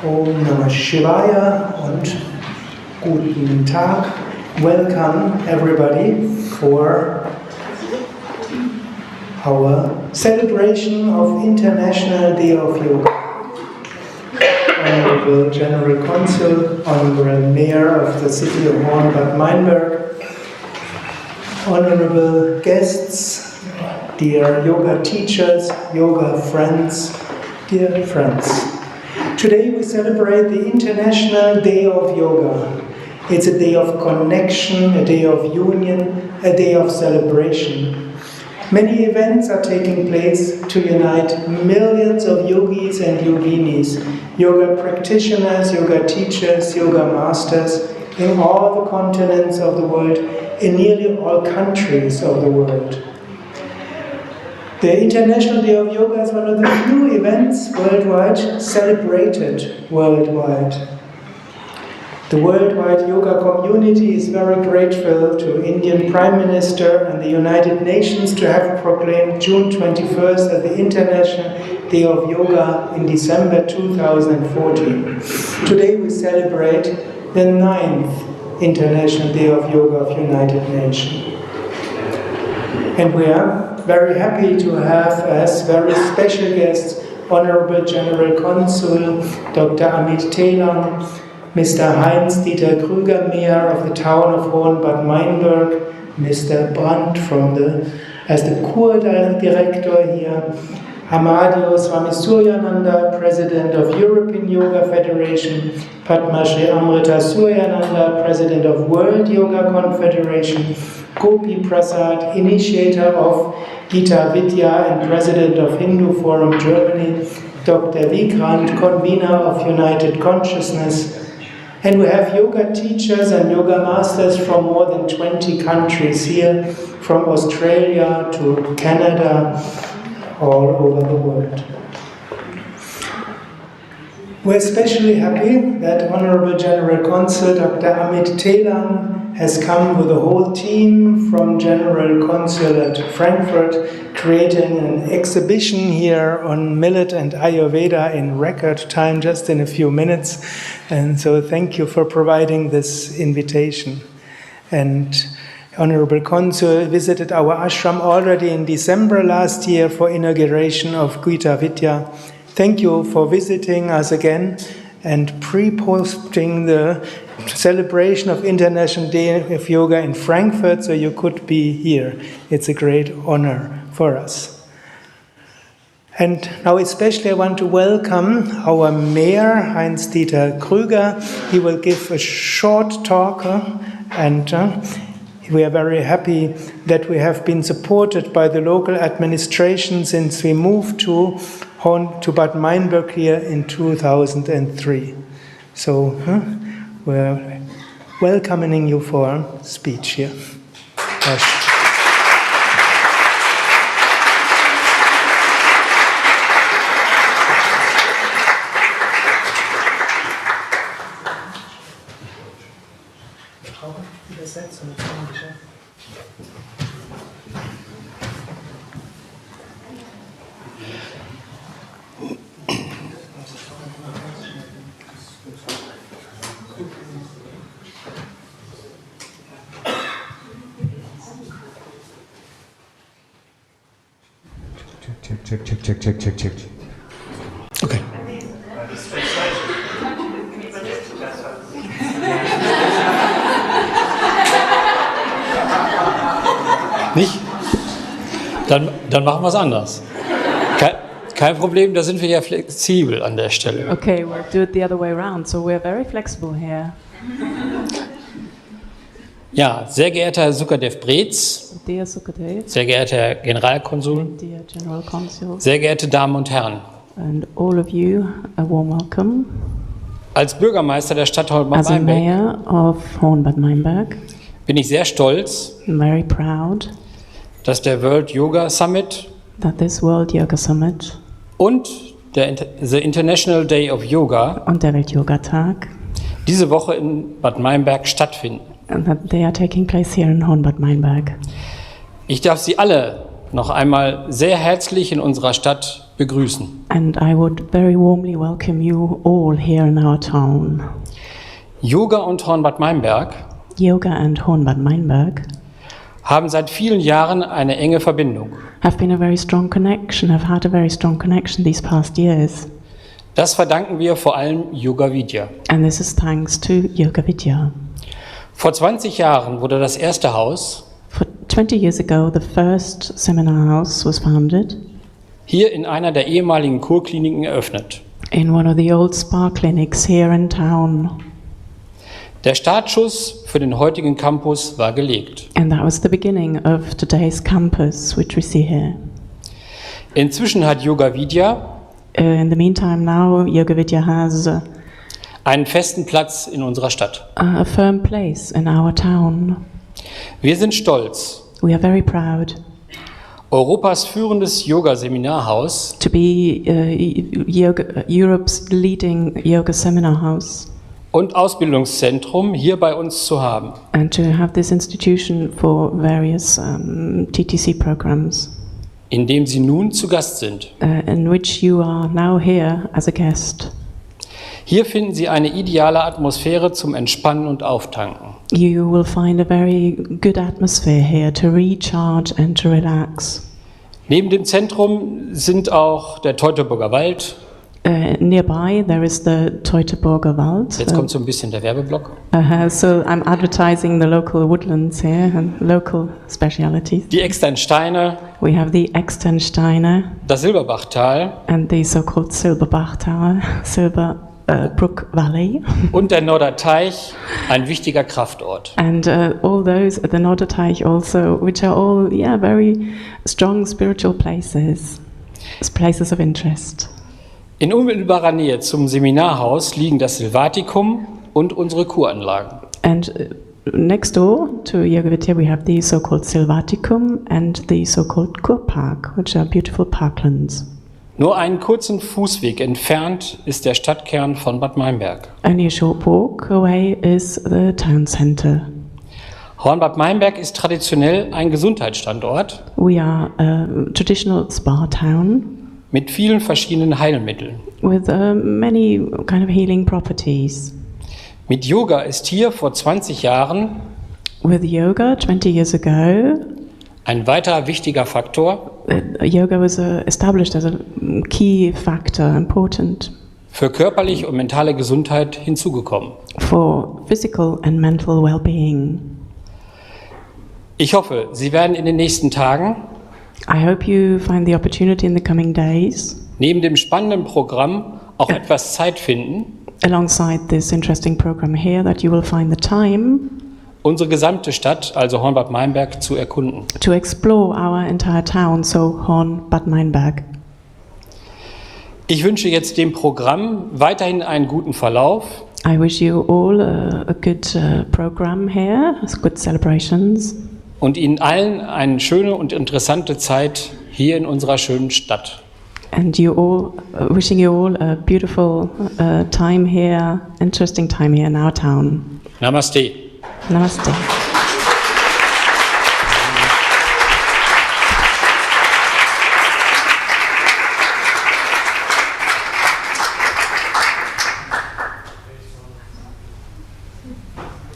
Om Namah Shivaya und guten Tag. Welcome everybody for our celebration of International Day of Yoga. Honorable General Consul, Honorable Mayor of the City of Horn-Bad Meinberg, honorable guests, dear yoga teachers, yoga friends, dear friends. Today we celebrate the International Day of Yoga. It's a day of connection, a day of union, a day of celebration. Many events are taking place to unite millions of yogis and yoginis, yoga practitioners, yoga teachers, yoga masters in all the continents of the world, in nearly all countries of the world. The International Day of Yoga is one of the few events worldwide celebrated worldwide. The worldwide yoga community is very grateful to Indian Prime Minister and the United Nations to have proclaimed June 21st as the International Day of Yoga in December 2014. Today we celebrate the 9th International Day of Yoga of United Nations. And we are very happy to have as very special guests Honorable General Consul Dr. Amit Telang, Mr. Heinz-Dieter Krüger, Mayor of the town of Horn-Bad Meinberg, Mr. Brandt as the Kur Director here, Hamadio Swami Suryananda, President of European Yoga Federation, Padma Shri Amrita Suryananda, President of World Yoga Confederation, Gopi Prasad, initiator of Gita Vidya and President of Hindu Forum Germany, Dr. Vikrant, convener of United Consciousness, and we have yoga teachers and yoga masters from more than 20 countries here, from Australia to Canada, all over the world. We're especially happy that Honorable General Consul Dr. Amit Telang has come with a whole team from General Consulate Frankfurt, creating an exhibition here on millet and Ayurveda in record time, just in a few minutes. And so thank you for providing this invitation. And Honorable Consul visited our ashram already in December last year for inauguration of Gita Vidya. Thank you for visiting us again and pre-posting the celebration of International Day of Yoga in Frankfurt, so you could be here. It's a great honor for us. And now especially I want to welcome our Mayor, Heinz-Dieter Krüger. He will give a short talk and we are very happy that we have been supported by the local administration since we moved to Bad Meinberg here in 2003. So we're welcoming you for a speech here. Check. Okay. Nicht? Dann machen wir es anders. Kein Problem, da sind wir ja flexibel an der Stelle. Okay, we'll do it the other way around. So we're very flexible here. Ja, sehr geehrter Herr Sukadev Brez, Dear Sukadev, sehr geehrter Herr Generalkonsul, dear General Consul, sehr geehrte Damen und Herren. and all of you, a warm welcome. Als Bürgermeister der Stadt As a Horn-Bad Meinberg mayor of Horn-Bad Meinberg, bin ich sehr stolz, I'm very proud dass der World Yoga Summit that this World Yoga Summit und the International Day of Yoga und der Welt-Yoga-Tag diese Woche in Bad Meinberg stattfinden. and that they are taking place here in Horn-Bad Meinberg. Ich darf Sie alle noch einmal sehr herzlich in unserer Stadt begrüßen. And I would very warmly welcome you all here in our town. Yoga und Hornbad Meinberg Yoga and Hornbad Meinberg haben seit vielen Jahren eine enge Verbindung. have been a very strong connection, have had a very strong connection these past years. Das verdanken wir vor allem Yoga Vidya. And this is thanks to Yoga Vidya. Vor 20 Jahren wurde das erste Haus For 20 years ago, the first seminar house was founded hier in einer der ehemaligen Kurkliniken eröffnet. in one of the old spa clinics here in town. Der Startschuss für den heutigen Campus war gelegt. And that was the beginning of today's campus, which we see here. Inzwischen hat Yoga Vidya In the meantime, now Yoga Vidya has einen festen Platz in unserer Stadt. a firm place in our town. Wir sind stolz, We are very proud Europas führendes Yoga-Seminarhaus to be Europe's leading yoga seminar house und Ausbildungszentrum hier bei uns zu haben. and to have this institution for various TTC programs In dem Sie nun zu Gast sind. in which you are now here as a guest. Hier finden Sie eine ideale Atmosphäre zum Entspannen und Auftanken. You will find a very good atmosphere here to recharge and to relax. Neben dem Zentrum sind auch der Teutoburger Wald. Nearby there is the Teutoburger Wald. Jetzt kommt so ein bisschen der Werbeblock. So I'm advertising the local woodlands here and local specialities. Die Externsteine, We have the Externsteine das Silberbachtal and the so-called Silberbachtal, Silberbrook Valley, und der Norderteich, ein wichtiger Kraftort. and all those, the Norderteich also, which are all, very strong spiritual places, places of interest. In unmittelbarer Nähe zum Seminarhaus liegen das Silvatikum und unsere Kuranlagen. And next door to Yoga Vidya we have the so-called Silvaticum and the so-called Kurpark, which are beautiful parklands. Nur einen kurzen Fußweg entfernt ist der Stadtkern von Bad Meinberg. Only a short walk away is the town centre. Hornbad Meinberg ist traditionell ein Gesundheitsstandort We are a traditional spa town mit vielen verschiedenen Heilmitteln. with many kind of healing properties. Mit Yoga ist hier vor 20 Jahren With yoga 20 years ago, ein weiterer wichtiger Faktor yoga was established as a key factor, important für körperliche und mentale Gesundheit hinzugekommen. for physical and mental well-being. Ich hoffe, Sie werden in den nächsten Tagen I hope you find the opportunity in the coming days, neben dem spannenden Programm auch etwas Zeit finden, alongside this interesting program here, that you will find the time unsere gesamte Stadt, also Hornbad Meinberg, zu erkunden. to explore our entire town, so Hornbad Meinberg. Ich wünsche jetzt dem Programm weiterhin einen guten Verlauf I wish you all a good program here, good celebrations, und Ihnen allen eine schöne und interessante Zeit hier in unserer schönen Stadt. and you all, wishing you all a beautiful time here, interesting time here in our town. Namaste. Namaste.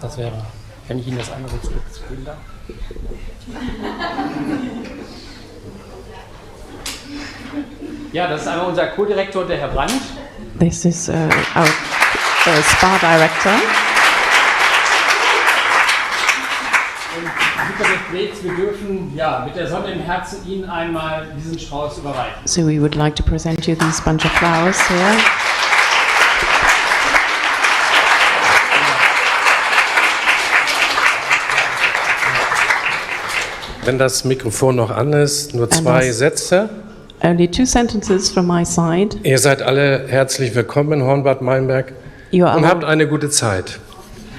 Das wäre, wenn ich Ihnen das andere zurückspielen darf. Ja, das ist einmal unser Co-Direktor, der Herr Brandt. This is our spa director. Wir dürfen mit der Sonne im Herzen Ihnen einmal diesen Strauß überreichen. So we would like to present you this bunch of flowers here. Wenn das Mikrofon noch an ist, nur 2 Sätze. Only 2 sentences from my side. Ihr seid alle herzlich willkommen in Hornbad Meinberg You are und all habt eine gute Zeit.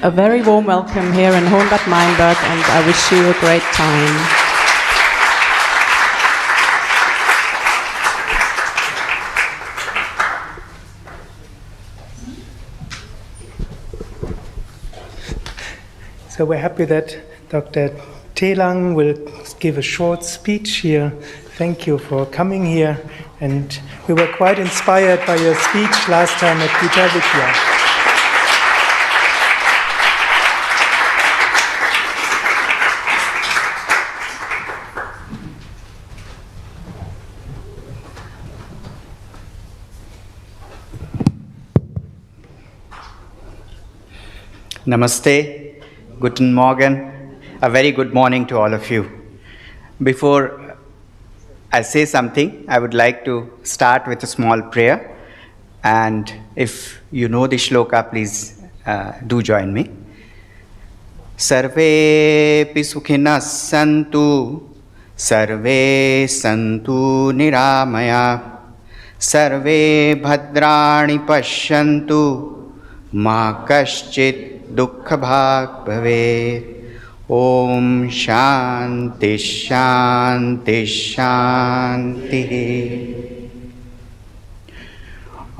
a very warm welcome here in Hornbad Meinberg, and I wish you a great time. So we're happy that Dr. Telang will give a short speech here. Thank you for coming here And we were quite inspired by your speech last time at Gita Vidya. Namaste, Guten Morgen, a very good morning to all of you. Before I say something, I would like to start with a small prayer. And if you know the shloka, please do join me. Sarve pisukhinas santu, sarve santu niramaya, sarve bhadrani pashyantu, ma kaschit दुख भाग भवे ओम शांति शांति शांति.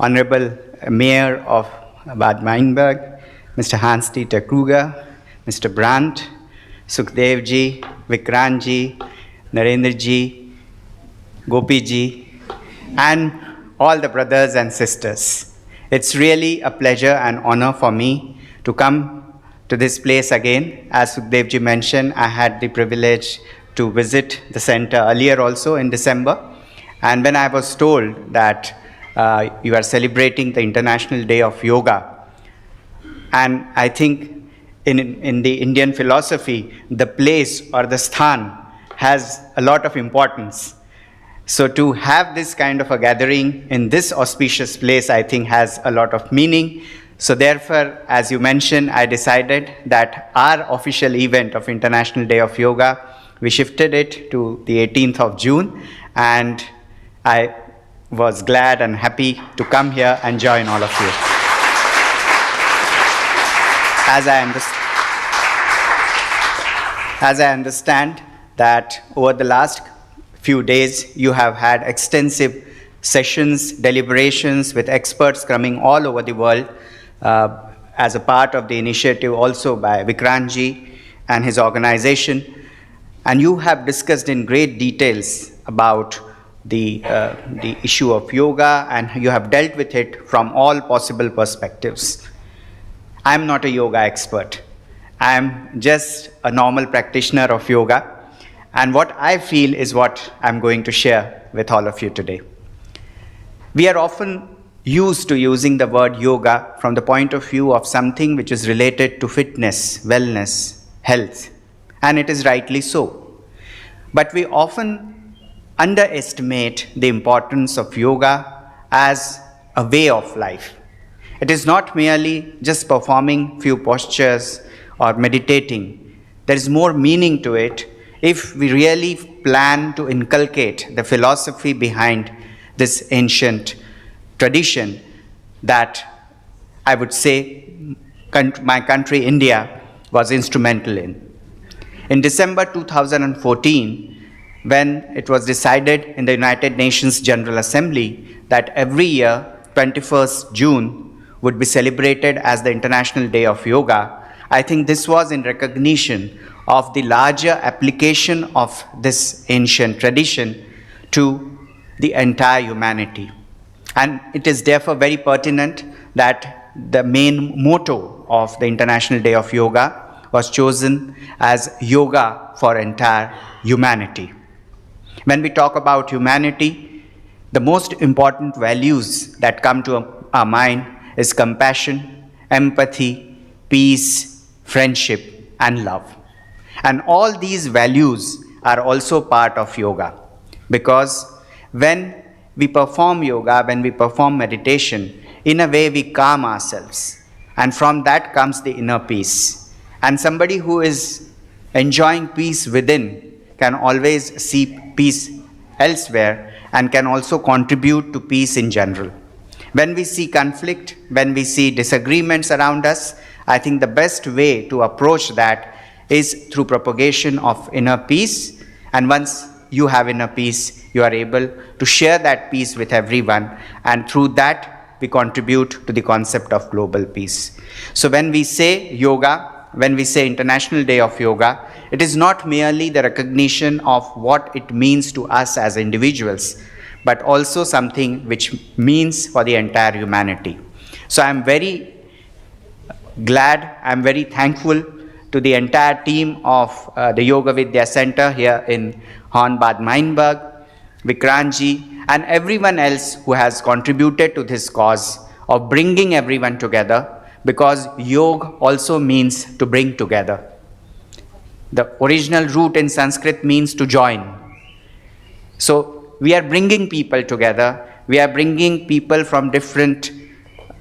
Honorable Mayor of Bad Meinberg, Mr. Hans-Dieter Kruger, Mr. Brandt, Sukhdev ji, Vikrant ji, Narendra ji, Gopi ji, and all the brothers and sisters. It's really a pleasure and honor for me to come to this place again. As Sukhdev ji mentioned, I had the privilege to visit the center earlier also in December. And when I was told that you are celebrating the International Day of Yoga, and I think in the Indian philosophy, the place or the sthan has a lot of importance. So to have this kind of a gathering in this auspicious place, I think has a lot of meaning. So therefore, as you mentioned, I decided that our official event of International Day of Yoga, we shifted it to the 18th of June, and I was glad and happy to come here and join all of you. As I understand that over the last few days, you have had extensive sessions, deliberations with experts coming all over the world, as a part of the initiative also by Vikrant ji and his organization. And you have discussed in great details about the issue of yoga, and you have dealt with it from all possible perspectives. I am not a yoga expert. I am just a normal practitioner of yoga. And what I feel is what I'm going to share with all of you today. We are often used to using the word yoga from the point of view of something which is related to fitness, wellness, health, and it is rightly so. But we often underestimate the importance of yoga as a way of life. It is not merely just performing few postures or meditating. There is more meaning to it if we really plan to inculcate the philosophy behind this ancient tradition that I would say my country, India, was instrumental in. In December 2014, when it was decided in the United Nations General Assembly that every year, 21st June, would be celebrated as the International Day of Yoga, I think this was in recognition of the larger application of this ancient tradition to the entire humanity. And it is therefore very pertinent that the main motto of the International Day of Yoga was chosen as yoga for entire humanity. When we talk about humanity, the most important values that come to our mind is compassion, empathy, peace, friendship, and love. And all these values are also part of yoga, because when we perform yoga, when we perform meditation, in a way we calm ourselves, and from that comes the inner peace. And somebody who is enjoying peace within can always see peace elsewhere and can also contribute to peace in general. When we see conflict, when we see disagreements around us, I think the best way to approach that is through propagation of inner peace. And once you have inner peace, you are able to share that peace with everyone, and through that we contribute to the concept of global peace. So when we say yoga, when we say International Day of Yoga, it is not merely the recognition of what it means to us as individuals, but also something which means for the entire humanity. So I'm very glad, I'm very thankful to the entire team of the Yoga Vidya Center here in Hornbad, Meinberg, Vikrantji, and everyone else who has contributed to this cause of bringing everyone together, because yoga also means to bring together. The original root in Sanskrit means to join. So we are bringing people together, we are bringing people from different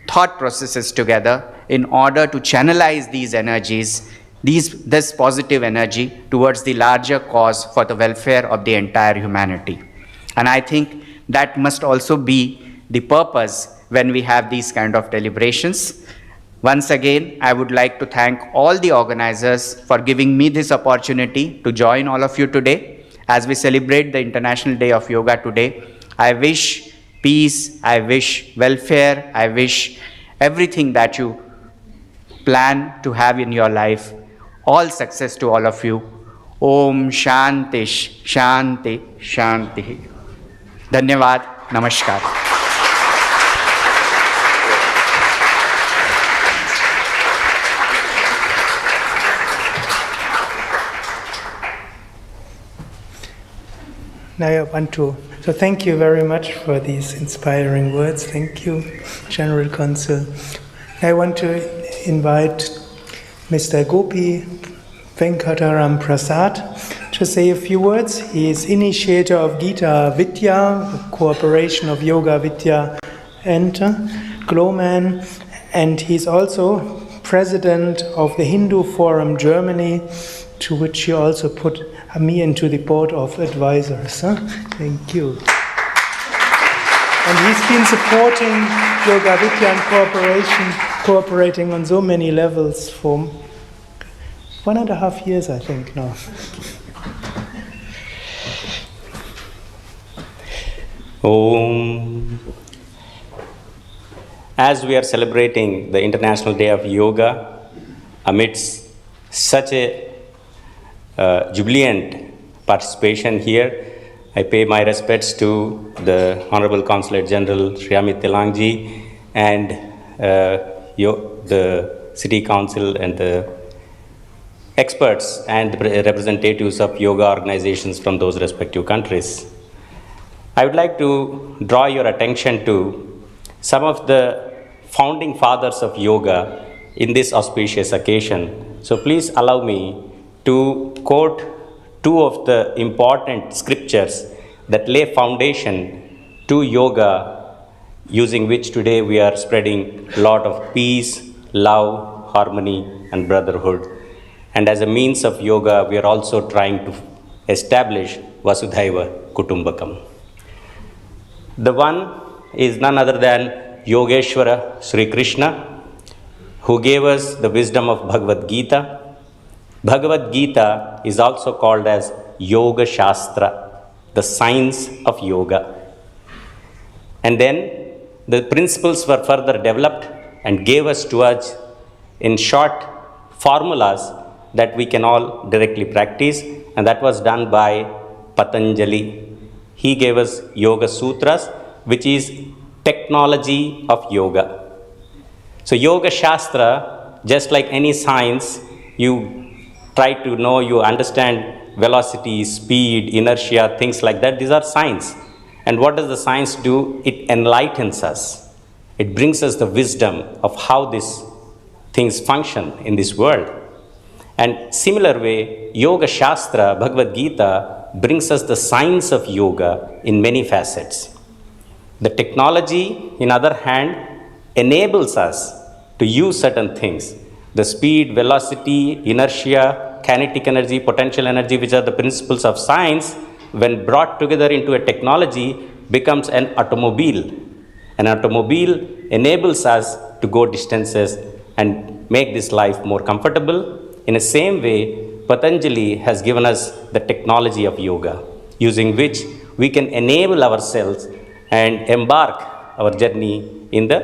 thought processes together in order to channelize these energies, this positive energy towards the larger cause for the welfare of the entire humanity. And I think that must also be the purpose when we have these kind of deliberations. Once again, I would like to thank all the organizers for giving me this opportunity to join all of you today as we celebrate the International Day of Yoga today. I wish peace, I wish welfare, I wish everything that you plan to have in your life. All success to all of you. Om Shanti, Shanti, Shanti. Dhanyavad, Namaskar. Now I want to, so thank you very much for these inspiring words. Thank you, General Consul. I want to invite Mr. Gopi Venkataram Prasad to say a few words. He is initiator of Gita Vidya, a cooperation of Yoga Vidya and Glowman, and he's also president of the Hindu Forum Germany, to which he also put me into the board of advisors. Thank you. And he's been supporting Yoga Vidya and cooperating on so many levels for 1.5 years, I think, now. Om. As we are celebrating the International Day of Yoga amidst such a jubilant participation here, I pay my respects to the Honorable Consulate General Sri Amit Tilangji and the City Council and the experts and the representatives of yoga organizations from those respective countries. I would like to draw your attention to some of the founding fathers of yoga in this auspicious occasion. So please allow me to quote two of the important scriptures that lay foundation to yoga, using which today we are spreading a lot of peace, love, harmony, and brotherhood. And as a means of yoga, we are also trying to establish Vasudhaiva Kutumbakam. The one is none other than Yogeshwara Sri Krishna, who gave us the wisdom of Bhagavad Gita. Bhagavad Gita is also called as Yoga Shastra, the science of yoga. And then the principles were further developed and gave us to us in short formulas that we can all directly practice, and that was done by Patanjali. He gave us Yoga Sutras, which is technology of yoga. So Yoga Shastra, just like any science, you try to know, you understand velocity, speed, inertia, things like that. These are science. And what does the science do? It enlightens us. It brings us the wisdom of how these things function in this world. And similar way, Yoga Shastra, Bhagavad Gita, brings us the science of yoga in many facets. The technology, in other hand, enables us to use certain things. The speed, velocity, inertia, kinetic energy, potential energy, which are the principles of science, when brought together into a technology, becomes an automobile. An automobile enables us to go distances and make this life more comfortable. In the same way, Patanjali has given us the technology of yoga, using which we can enable ourselves and embark our journey in the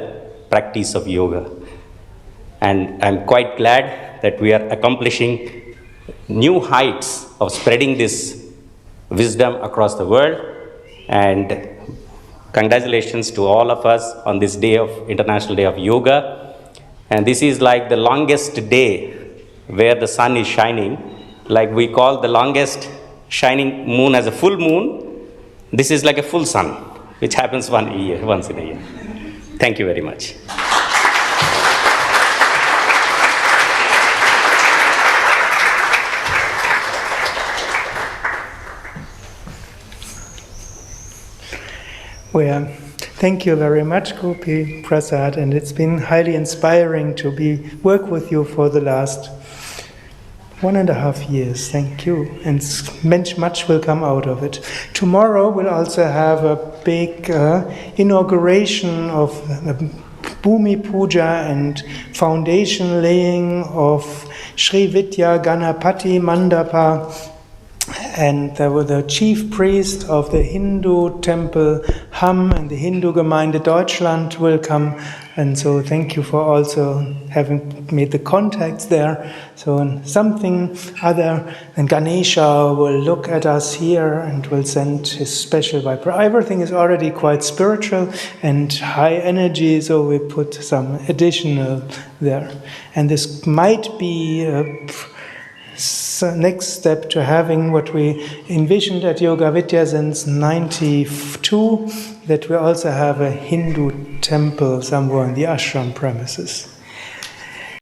practice of yoga. And I'm quite glad that we are accomplishing new heights of spreading this wisdom across the world. And congratulations to all of us on this day of International Day of Yoga. And this is like the longest day where the sun is shining. Like we call the longest shining moon as a full moon. This is like a full sun, which happens once in a year. Thank you very much. Well, thank you very much, Gopi Prasad, and it's been highly inspiring to work with you for the last 1.5 years. Thank you, and much will come out of it. Tomorrow we'll also have a big inauguration of Bhumi Puja and foundation laying of Sri Vidya Ganapati Mandapa. And there were the chief priest of the Hindu temple Hamm and the Hindu Gemeinde Deutschland will come. And so thank you for also having made the contacts there. So something other than Ganesha will look at us here and will send his special vibration. Everything is already quite spiritual and high energy, so we put some additional there. And this might be next step to having what we envisioned at Yoga Vidya since 92, that we also have a Hindu temple somewhere in the ashram premises.